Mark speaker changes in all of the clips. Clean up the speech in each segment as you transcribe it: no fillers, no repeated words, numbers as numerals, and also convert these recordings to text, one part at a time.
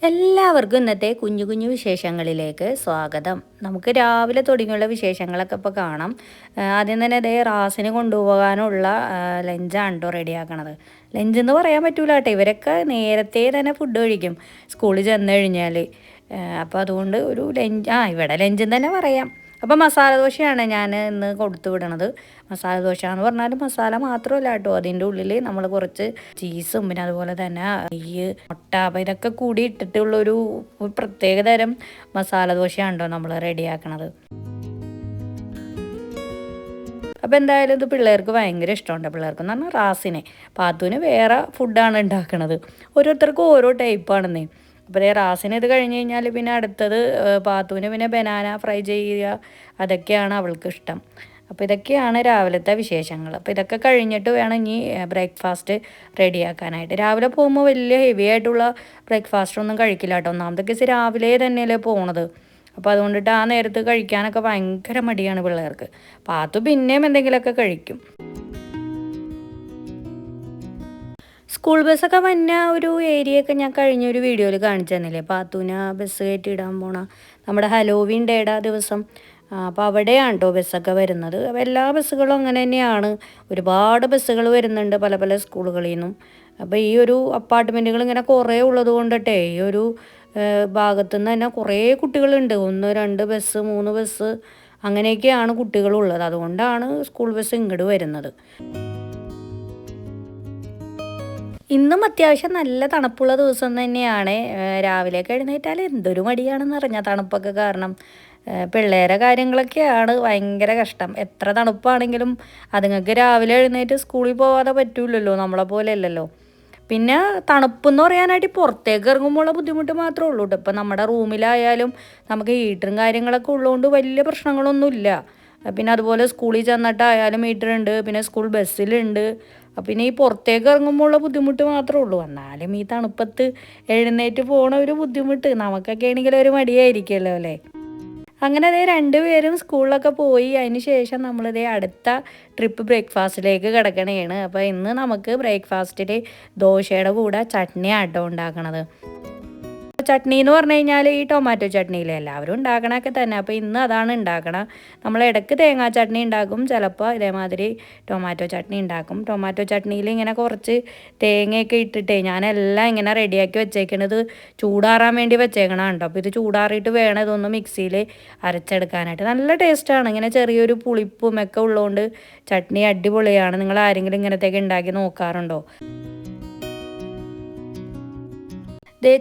Speaker 1: എല്ലാവർക്കും ഇന്നത്തെ കുഞ്ഞു കുഞ്ഞു വിശേഷങ്ങളിലേക്ക് സ്വാഗതം. നമുക്ക് രാവിലെ തുടങ്ങിയുള്ള വിശേഷങ്ങളൊക്കെ ഇപ്പോൾ കാണാം. ആദ്യം തന്നെ അതേ റാസിന് കൊണ്ടുപോകാനുള്ള ലഞ്ചാണ് കേട്ടോ റെഡിയാക്കണത്. ലഞ്ചെന്ന് പറയാൻ പറ്റൂല കേട്ടോ, ഇവരൊക്കെ നേരത്തെ തന്നെ ഫുഡ് കഴിക്കും സ്കൂളിൽ ചെന്ന് കഴിഞ്ഞാൽ. അപ്പോൾ അതുകൊണ്ട് ഒരു ലഞ്ച്, ഇവിടെ ലഞ്ചെന്ന് തന്നെ പറയാം. അപ്പോൾ മസാല ദോശയാണ് ഞാൻ ഇന്ന് കൊടുത്തു വിടണത്. മസാല ദോശ എന്ന് പറഞ്ഞാൽ മസാല മാത്രമല്ല കേട്ടോ, അതിൻ്റെ ഉള്ളിൽ നമ്മൾ കുറച്ച് ചീസും പിന്നെ അതുപോലെ തന്നെ നെയ്യ്, മുട്ട, അപ്പോൾ ഇതൊക്കെ കൂടി ഇട്ടിട്ടുള്ളൊരു പ്രത്യേക തരം മസാല ദോശയാണ് കേട്ടോ നമ്മൾ റെഡിയാക്കണത്. അപ്പോൾ എന്തായാലും ഇത് പിള്ളേർക്ക് ഭയങ്കര ഇഷ്ടമുണ്ട്. പിള്ളേർക്ക് എന്ന് പറഞ്ഞാൽ റാസിനെ, പാത്തുവിന് വേറെ ഫുഡാണ് ഉണ്ടാക്കുന്നത്. ഓരോരുത്തർക്കും ഓരോ ടൈപ്പാണെന്നേ. അപ്പോൾ റാസിന് ഇത് കഴിഞ്ഞ് കഴിഞ്ഞാൽ പിന്നെ അടുത്തത് പാത്തുവിന് പിന്നെ ബനാന ഫ്രൈ ചെയ്യുക, അതൊക്കെയാണ് അവൾക്ക് ഇഷ്ടം. അപ്പോൾ ഇതൊക്കെയാണ് രാവിലത്തെ വിശേഷങ്ങൾ. അപ്പോൾ ഇതൊക്കെ കഴിഞ്ഞിട്ട് വേണം ഇനി ബ്രേക്ക്ഫാസ്റ്റ് റെഡിയാക്കാനായിട്ട്. രാവിലെ പോകുമ്പോൾ വലിയ ഹെവി ആയിട്ടുള്ള ബ്രേക്ക്ഫാസ്റ്റ് ഒന്നും കഴിക്കില്ല കേട്ടോ. ഒന്നാമത്തെ രാവിലെ തന്നെയല്ലേ പോണത്. അപ്പോൾ അതുകൊണ്ടിട്ട് ആ നേരത്ത് കഴിക്കാനൊക്കെ ഭയങ്കര മടിയാണ് പിള്ളേർക്ക്. പാത്തു പിന്നെയും എന്തെങ്കിലുമൊക്കെ കഴിക്കും. സ്കൂൾ ബസ്സൊക്കെ വന്ന ഒരു ഏരിയയൊക്കെ ഞാൻ കഴിഞ്ഞൊരു വീഡിയോയിൽ കാണിച്ചു തന്നില്ലേ, പാത്തൂന ബസ് കയറ്റി ഇടാൻ പോണ നമ്മുടെ ഹലോവിൻ ഡേയുടെ ദിവസം. അപ്പോൾ അവിടെയാണ് കേട്ടോ ബസ്സൊക്കെ വരുന്നത്. അപ്പോൾ എല്ലാ ബസ്സുകളും അങ്ങനെ തന്നെയാണ്. ഒരുപാട് ബസ്സുകൾ വരുന്നുണ്ട് പല പല സ്കൂളുകളിൽ നിന്നും. അപ്പോൾ ഈ ഒരു അപ്പാർട്ട്മെൻറ്റുകൾ ഇങ്ങനെ കുറേ ഉള്ളത് കൊണ്ടിട്ടേ ഈ ഒരു ഭാഗത്തുനിന്ന് തന്നെ കുറേ കുട്ടികളുണ്ട്. 1 2 ബസ് 3 ബസ് അങ്ങനെയൊക്കെയാണ് കുട്ടികളുള്ളത്. അതുകൊണ്ടാണ് സ്കൂൾ ബസ് ഇങ്ങോട്ട് വരുന്നത്. ഇന്നും അത്യാവശ്യം നല്ല തണുപ്പുള്ള ദിവസം തന്നെയാണ്. രാവിലെയൊക്കെ എഴുന്നേറ്റാൽ എന്തൊരു മടിയാണെന്ന് അറിഞ്ഞാൽ തണുപ്പൊക്കെ കാരണം. പിള്ളേരെ കാര്യങ്ങളൊക്കെയാണ് ഭയങ്കര കഷ്ടം. എത്ര തണുപ്പാണെങ്കിലും അതുങ്ങൾക്ക് രാവിലെ എഴുന്നേറ്റ് സ്കൂളിൽ പോകാതെ പറ്റൂലല്ലോ, നമ്മളെ പോലെ അല്ലല്ലോ. പിന്നെ തണുപ്പെന്ന് പറയാനായിട്ട് പുറത്തേക്ക് ഇറങ്ങുമ്പോഴുള്ള ബുദ്ധിമുട്ട് മാത്രമേ ഉള്ളൂ കേട്ടോ. ഇപ്പം നമ്മുടെ റൂമിലായാലും നമുക്ക് ഹീറ്ററും കാര്യങ്ങളൊക്കെ ഉള്ളതുകൊണ്ട് വലിയ പ്രശ്നങ്ങളൊന്നുമില്ല. പിന്നെ അതുപോലെ സ്കൂളിൽ ചെന്നിട്ടായാലും ഹീറ്ററുണ്ട്, പിന്നെ സ്കൂൾ ബസ്സിലുണ്ട്. പിന്നെ ഈ പുറത്തേക്ക് ഇറങ്ങുമ്പോഴുള്ള ബുദ്ധിമുട്ട് മാത്രമേ ഉള്ളൂ. എന്നാലും ഈ തണുപ്പത്ത് എഴുന്നേറ്റ് പോണ ഒരു ബുദ്ധിമുട്ട് നമുക്കൊക്കെ ആണെങ്കിൽ ഒരു മടിയായിരിക്കുമല്ലോ അല്ലേ. അങ്ങനെ രണ്ടുപേരും സ്കൂളിലൊക്കെ പോയി. അതിന് ശേഷം നമ്മളിതേ അടുത്ത ട്രിപ്പ് ബ്രേക്ക്ഫാസ്റ്റിലേക്ക് കിടക്കണേണ്. അപ്പോൾ ഇന്ന് നമുക്ക് ബ്രേക്ക്ഫാസ്റ്റിൽ ദോശയുടെ കൂടെ ചട്നി ആട്ടോ ഉണ്ടാക്കണത്. ചട്നി എന്ന് പറഞ്ഞു കഴിഞ്ഞാൽ ഈ ടൊമാറ്റോ ചട്നിയിലെ എല്ലാവരും ഉണ്ടാക്കണമൊക്കെ തന്നെ. അപ്പോൾ ഇന്ന് അതാണ് ഉണ്ടാക്കണം. നമ്മൾ ഇടയ്ക്ക് തേങ്ങാ ചട്നി ഉണ്ടാക്കും, ചിലപ്പോൾ ഇതേമാതിരി ടൊമാറ്റോ ചട്നി ഉണ്ടാക്കും. ടൊമാറ്റോ ചട്നിയിൽ ഇങ്ങനെ കുറച്ച് തേങ്ങയൊക്കെ ഇട്ടിട്ടേ ഞാനെല്ലാം ഇങ്ങനെ റെഡിയാക്കി വെച്ചേക്കണത് ചൂടാറാൻ വേണ്ടി വെച്ചേക്കണം കേട്ടോ. അപ്പോൾ ഇത് ചൂടാറിയിട്ട് വേണം ഇതൊന്ന് മിക്സിയിൽ അരച്ചെടുക്കാനായിട്ട്. നല്ല ടേസ്റ്റാണ്. ഇങ്ങനെ ചെറിയൊരു പുളിപ്പും ഒക്കെ ഉള്ളതുകൊണ്ട് ചട്നി അടിപൊളിയാണ്. നിങ്ങൾ ആരെങ്കിലും ഇങ്ങനത്തെയൊക്കെ ഉണ്ടാക്കി നോക്കാറുണ്ടോ?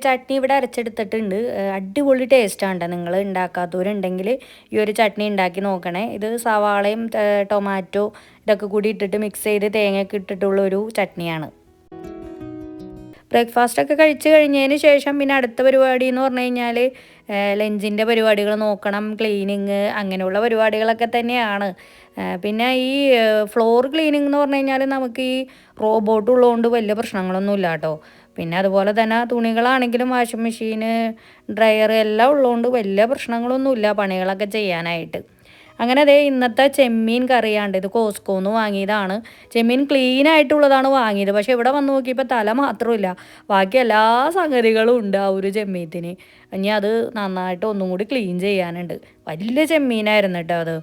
Speaker 1: ചട്നി ഇവിടെ അരച്ചെടുത്തിട്ടുണ്ട്. അടിപൊളി ടേസ്റ്റാണ് കേട്ടോ. നിങ്ങൾ ഉണ്ടാക്കാത്തവരുണ്ടെങ്കിൽ ഈ ഒരു ചട്നി ഉണ്ടാക്കി നോക്കണേ. ഇത് സവാളയും ടൊമാറ്റോ ഇതൊക്കെ കൂടി ഇട്ടിട്ട് മിക്സ് ചെയ്ത് തേങ്ങയൊക്കെ ഇട്ടിട്ടുള്ളൊരു ചട്നിയാണ്. ബ്രേക്ക്ഫാസ്റ്റൊക്കെ കഴിച്ച് കഴിഞ്ഞതിന് ശേഷം പിന്നെ അടുത്ത പരിപാടി എന്ന് പറഞ്ഞു കഴിഞ്ഞാൽ ലഞ്ചിൻ്റെ പരിപാടികൾ നോക്കണം, ക്ലീനിങ് അങ്ങനെയുള്ള പരിപാടികളൊക്കെ തന്നെയാണ്. പിന്നെ ഈ ഫ്ലോർ ക്ലീനിങ് എന്ന് പറഞ്ഞു കഴിഞ്ഞാൽ നമുക്ക് ഈ റോബോട്ട് ഉള്ളതുകൊണ്ട് വലിയ പ്രശ്നങ്ങളൊന്നുമില്ല കേട്ടോ. പിന്നെ അതുപോലെ തന്നെ തുണികളാണെങ്കിലും വാഷിംഗ് മെഷീന്, ഡ്രയർ എല്ലാം ഉള്ളതുകൊണ്ട് വലിയ പ്രശ്നങ്ങളൊന്നുമില്ല പണികളൊക്കെ ചെയ്യാനായിട്ട്. അങ്ങനെ ഇന്നത്തെ ചെമ്മീൻ കറിയാണ്ട്. ഇത് കോസ്കോന്ന് വാങ്ങിയതാണ്. ചെമ്മീൻ ക്ലീൻ ആയിട്ടുള്ളതാണ് വാങ്ങിയത്. പക്ഷേ ഇവിടെ വന്ന് നോക്കിയപ്പോൾ തല മാത്രമില്ല, ബാക്കി എല്ലാ സംഗതികളും ഉണ്ട് ആ ഒരു ചെമ്മീനത്തിന്. ഇനി അത് നന്നായിട്ട് ഒന്നും കൂടി ക്ലീൻ ചെയ്യാനുണ്ട്. വലിയ ചെമ്മീനായിരുന്നു കേട്ടോ അത്.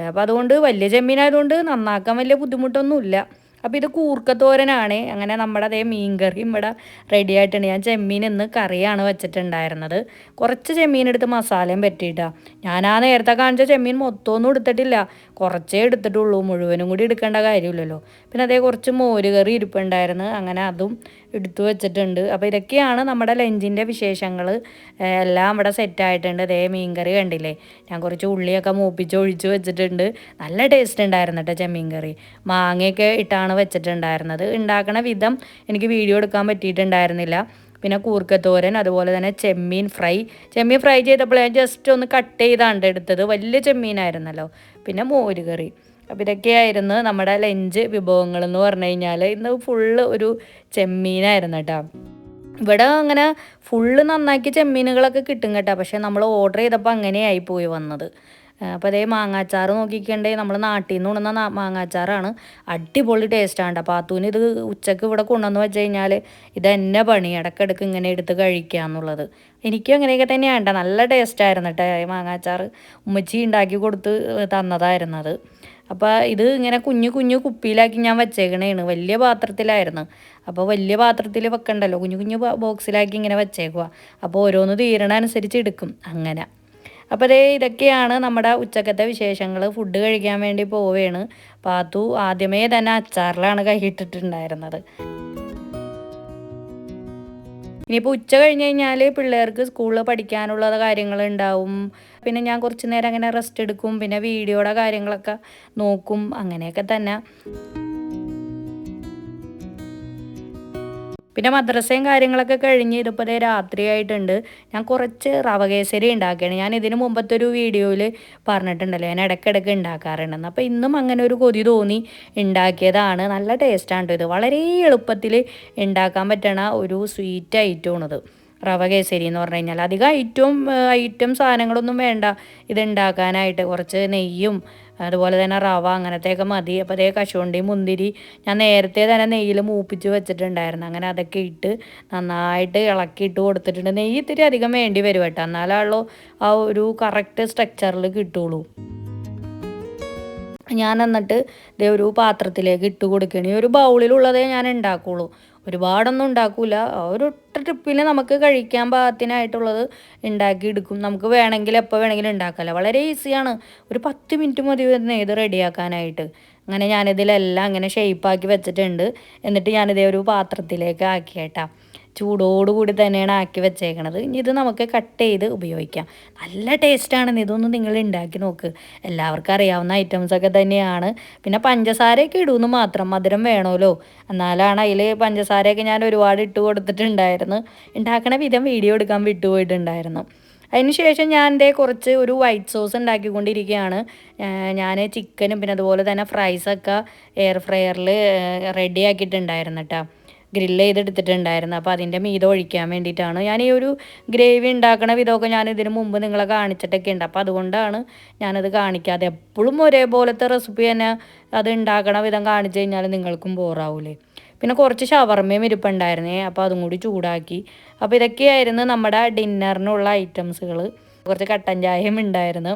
Speaker 1: അപ്പോൾ അതുകൊണ്ട് വലിയ ചെമ്മീനായതുകൊണ്ട് നന്നാക്കാൻ വലിയ ബുദ്ധിമുട്ടൊന്നുമില്ല. അപ്പോൾ ഇത് കൂർക്കത്തോരനാണ്. അങ്ങനെ നമ്മുടെ മീൻ കറിയും ഇവിടെ റെഡി ആയിട്ടുണ്ട്. ഞാൻ ചെമ്മീൻ ഇന്ന് കറിയാണ് വെച്ചിട്ടുണ്ടായിരുന്നത്. കുറച്ച് ചെമ്മീൻ എടുത്ത് മസാലയും പറ്റിയിട്ടാണ്. ഞാൻ ആ നേരത്തെ കാണിച്ച ചെമ്മീൻ മൊത്തമൊന്നും എടുത്തിട്ടില്ല, കുറച്ചേ എടുത്തിട്ടുള്ളൂ. മുഴുവനും കൂടി എടുക്കേണ്ട കാര്യമില്ലല്ലോ. പിന്നെ കുറച്ച് മോര് കറി ഇരിപ്പുണ്ടായിരുന്നു, അങ്ങനെ അതും എടുത്തു വെച്ചിട്ടുണ്ട്. അപ്പോൾ ഇതൊക്കെയാണ് നമ്മുടെ ലഞ്ചിൻ്റെ വിശേഷങ്ങൾ. എല്ലാം ഇവിടെ സെറ്റായിട്ടുണ്ട്. മീൻ കറി കണ്ടില്ലേ, ഞാൻ കുറച്ച് ഉള്ളിയൊക്കെ മൂപ്പിച്ച് ഒഴിച്ച് വെച്ചിട്ടുണ്ട്. നല്ല ടേസ്റ്റ് ഉണ്ടായിരുന്നു കേട്ടോ ചെമ്മീൻ കറി. മാങ്ങയൊക്കെ ഇട്ടാണ് വെച്ചിട്ടുണ്ടായിരുന്നത്. ഉണ്ടാക്കണ വിധം എനിക്ക് വീഡിയോ എടുക്കാൻ പറ്റിയിട്ടുണ്ടായിരുന്നില്ല. പിന്നെ കൂർക്കത്തോരൻ, അതുപോലെ തന്നെ ചെമ്മീൻ ഫ്രൈ ചെയ്തപ്പോൾ ഞാൻ ജസ്റ്റ് ഒന്ന് കട്ട് ചെയ്താണ്ട് എടുത്തത്. വലിയ ചെമ്മീനായിരുന്നല്ലോ. പിന്നെ മോര് കറി. അപ്പോൾ ഇതൊക്കെയായിരുന്നു നമ്മുടെ ലഞ്ച് വിഭവങ്ങൾ എന്ന് പറഞ്ഞു കഴിഞ്ഞാൽ. ഇന്ന് ഫുള്ള് ഒരു ചെമ്മീനായിരുന്നു കേട്ടോ. ഇവിടെ അങ്ങനെ ഫുള്ള് നന്നാക്കി ചെമ്മീനുകളൊക്കെ കിട്ടും കേട്ടോ. പക്ഷേ നമ്മൾ ഓർഡർ ചെയ്തപ്പോൾ അങ്ങനെയായി പോയി വന്നത്. അപ്പോൾ അതേ മാങ്ങാച്ചാർ നോക്കിക്കണ്ടേ, നമ്മൾ നാട്ടിൽ നിന്ന് കൊണ്ടുവന്ന മാങ്ങാച്ചാറാണ്. അടിപൊളി ടേസ്റ്റാണ്. പാത്തൂന് ഇത് ഉച്ചക്ക് ഇവിടെ കൊണ്ടുവന്ന് വെച്ച് കഴിഞ്ഞാൽ ഇതെന്നെ പണി, ഇടയ്ക്കിടയ്ക്ക് ഇങ്ങനെ എടുത്ത് കഴിക്കുക എന്നുള്ളത്. എനിക്കും അങ്ങനെയൊക്കെ തന്നെയാണ്. നല്ല ടേസ്റ്റായിരുന്നു കേട്ടോ മാങ്ങാച്ചാർ. ഉമ്മച്ചി ഉണ്ടാക്കി കൊടുത്ത് തന്നതായിരുന്നത്. അപ്പോൾ ഇത് ഇങ്ങനെ കുഞ്ഞു കുഞ്ഞു കുപ്പിയിലാക്കി ഞാൻ വെച്ചേക്കണേണ്. വലിയ പാത്രത്തിലായിരുന്നു. അപ്പോൾ വലിയ പാത്രത്തിൽ വെക്കണ്ടല്ലോ, കുഞ്ഞു കുഞ്ഞു ബോക്സിലാക്കി ഇങ്ങനെ വെച്ചേക്കുക. അപ്പോൾ ഓരോന്ന് തീരണ അനുസരിച്ച് എടുക്കും അങ്ങനെ. അപ്പോൾ അതേ ഇതൊക്കെയാണ് നമ്മുടെ ഉച്ചക്കത്തെ വിശേഷങ്ങൾ. ഫുഡ് കഴിക്കാൻ വേണ്ടി പോവുകയാണ്. പാത്തു ആദ്യമേ തന്നെ അച്ചാറിലാണ് കൈയിട്ടിട്ടുണ്ടായിരുന്നത്. ഇനിയിപ്പോൾ ഉച്ച കഴിഞ്ഞ് കഴിഞ്ഞാൽ പിള്ളേർക്ക് സ്കൂളിൽ പഠിക്കാനുള്ള കാര്യങ്ങളുണ്ടാവും. പിന്നെ ഞാൻ കുറച്ച് നേരം അങ്ങനെ റെസ്റ്റ് എടുക്കും. പിന്നെ വീഡിയോയുടെ കാര്യങ്ങളൊക്കെ നോക്കും. അങ്ങനെയൊക്കെ തന്നെ. പിന്നെ മദ്രസയും കാര്യങ്ങളൊക്കെ കഴിഞ്ഞ് ഇതിപ്പോൾ ദേ രാത്രിയായിട്ടുണ്ട്. ഞാൻ കുറച്ച് റവ കേസരി ഉണ്ടാക്കുകയാണ്. ഞാൻ ഇതിന് മുമ്പത്തെ ഒരു വീഡിയോയിൽ പറഞ്ഞിട്ടുണ്ടല്ലോ, ഞാൻ ഇടയ്ക്കിടയ്ക്ക് ഉണ്ടാക്കാറുണ്ടെന്ന്. അപ്പോൾ ഇന്നും അങ്ങനെ ഒരു കൊതി തോന്നി ഉണ്ടാക്കിയതാണ്. നല്ല ടേസ്റ്റാണ് ഇത്. വളരെ എളുപ്പത്തിൽ ഉണ്ടാക്കാൻ പറ്റണ ഒരു സ്വീറ്റ് ഐറ്റമാണിത്, റവ കേസരി എന്ന് പറഞ്ഞു കഴിഞ്ഞാൽ. അധികം ഐറ്റം സാധനങ്ങളൊന്നും വേണ്ട ഇത് ഉണ്ടാക്കാനായിട്ട്. കുറച്ച് നെയ്യും അതുപോലെ തന്നെ റവ അങ്ങനത്തെയൊക്കെ മതി. അപ്പോൾ അതേ കശുവണ്ടി മുന്തിരി ഞാൻ നേരത്തെ തന്നെ നെയ്യിൽ മൂപ്പിച്ച് വെച്ചിട്ടുണ്ടായിരുന്നു. അങ്ങനെ അതൊക്കെ ഇട്ട് നന്നായിട്ട് ഇളക്കിയിട്ട് കൊടുത്തിട്ടുണ്ട്. നെയ്യ് ഇത്തിരി അധികം വേണ്ടി വരും കേട്ടോ, എന്നാലാണല്ലോ ആ ഒരു കറക്റ്റ് സ്ട്രക്ചറിൽ കിട്ടുള്ളൂ. ഞാൻ എന്നിട്ട് ഇതേ ഒരു പാത്രത്തിലേക്ക് ഇട്ട് കൊടുക്കുകയാണ്. ഈ ഒരു ബൗളിലുള്ളതേ ഞാൻ ഉണ്ടാക്കുള്ളൂ, ഒരുപാടൊന്നും ഉണ്ടാക്കില്ല. ഒരു ട്രിപ്പിൽ നമുക്ക് കഴിക്കാൻ പാകത്തിനായിട്ടുള്ളത് ഉണ്ടാക്കിയെടുക്കും. നമുക്ക് വേണമെങ്കിൽ എപ്പോൾ വേണമെങ്കിലും ഉണ്ടാക്കാമല്ലോ. വളരെ ഈസിയാണ്. ഒരു 10 മിനിറ്റ് മതി വരുന്നത് ഇത് റെഡിയാക്കാനായിട്ട്. അങ്ങനെ ഞാനിതിലെല്ലാം അങ്ങനെ ഷേപ്പാക്കി വെച്ചിട്ടുണ്ട്. എന്നിട്ട് ഞാനിതേ ഒരു പാത്രത്തിലേക്ക് ആക്കിയേട്ടാ. ചൂടോടുകൂടി തന്നെയാണ് ആക്കി വെച്ചേക്കണത്. ഇനി ഇത് നമുക്ക് കട്ട് ചെയ്ത് ഉപയോഗിക്കാം. നല്ല ടേസ്റ്റാണ്. ഇതൊന്ന് നിങ്ങൾ ഉണ്ടാക്കി നോക്ക്. എല്ലാവർക്കും അറിയാവുന്ന ഐറ്റംസൊക്കെ തന്നെയാണ്. പിന്നെ പഞ്ചസാരയൊക്കെ ഇടുമെന്ന് മാത്രം, മധുരം വേണമല്ലോ. എന്നാലാണ് അതിൽ പഞ്ചസാരയൊക്കെ ഞാൻ ഒരുപാട് ഇട്ട് കൊടുത്തിട്ടുണ്ടായിരുന്നു. ഉണ്ടാക്കണ വിധം വീഡിയോ എടുക്കാൻ വിട്ടുപോയിട്ടുണ്ടായിരുന്നു. അതിന് ശേഷം ഞാൻ കുറച്ച് ഒരു വൈറ്റ് സോസ് ഉണ്ടാക്കിക്കൊണ്ടിരിക്കുകയാണ്. ഞാൻ ചിക്കനും പിന്നെ അതുപോലെ തന്നെ ഫ്രൈസൊക്കെ എയർ ഫ്രയറിൽ റെഡി ആക്കിയിട്ടുണ്ടായിരുന്നു കേട്ടോ, ഗ്രില്ല് ചെയ്തെടുത്തിട്ടുണ്ടായിരുന്നു. അപ്പോൾ അതിൻ്റെ മീതെ ഒഴിക്കാൻ വേണ്ടിയിട്ടാണ്. ഞാൻ ഈ ഒരു ഗ്രേവി ഉണ്ടാക്കണ വിധമൊക്കെ ഞാൻ ഇതിന് മുമ്പ് നിങ്ങളെ കാണിച്ചിട്ടൊക്കെ ഉണ്ട്. അപ്പോൾ അതുകൊണ്ടാണ് ഞാനത് കാണിക്കാതെ. എപ്പോഴും ഒരേപോലത്തെ റെസിപ്പി തന്നെ അത് ഉണ്ടാക്കണ വിധം കാണിച്ചു കഴിഞ്ഞാൽ നിങ്ങൾക്കും ബോറാവൂലേ. പിന്നെ കുറച്ച് ഷവർമ്മയും ഇരിപ്പുണ്ടായിരുന്നേ, അപ്പോൾ അതും കൂടി ചൂടാക്കി. അപ്പോൾ ഇതൊക്കെയായിരുന്നു നമ്മുടെ ഡിന്നറിനുള്ള ഐറ്റംസുകൾ. കുറച്ച് കട്ടൻ ചായയും ഉണ്ടായിരുന്നു.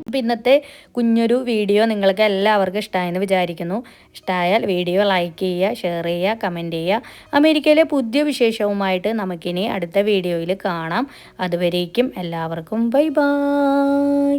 Speaker 1: അപ്പോൾ ഇന്നത്തെ കുഞ്ഞൊരു വീഡിയോ നിങ്ങൾക്ക് എല്ലാവർക്കും ഇഷ്ടമായെന്ന് വിചാരിക്കുന്നു. ഇഷ്ടമായാൽ വീഡിയോ ലൈക്ക് ചെയ്യുക, ഷെയർ ചെയ്യുക, കമൻറ്റ് ചെയ്യുക. അമേരിക്കയിലെ പുതിയ വിശേഷവുമായിട്ട് നമുക്കിനി അടുത്ത വീഡിയോയിൽ കാണാം. അതുവരേക്കും എല്ലാവർക്കും ബൈ ബൈ.